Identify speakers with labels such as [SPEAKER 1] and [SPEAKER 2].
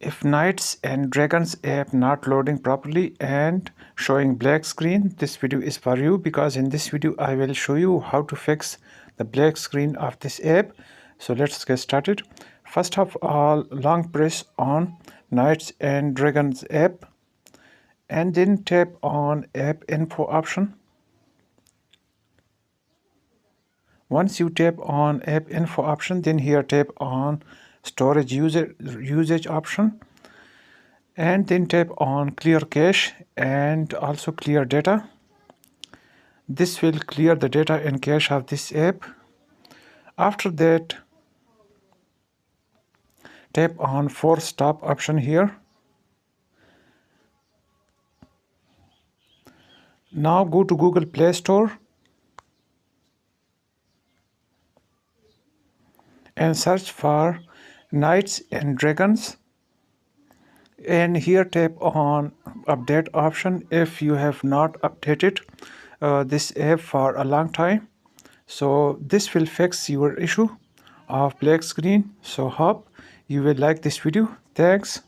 [SPEAKER 1] If Knights and Dragons app not loading properly and showing black screen, this video is for you, because in this video I will show you how to fix the black screen of this app. So let's get started. First of all, long press on Knights and Dragons app and then tap on app info option. Once you tap on app info option, then here tap on storage usage option and then tap on clear cache and also clear data. This will clear the data and cache of this app. After that, tap on force stop option here. Now go to Google Play Store and search for Knights and Dragons, and here tap on update option if you have not updated this app for a long time. So this will fix your issue of black screen. So hope you will like this video. Thanks.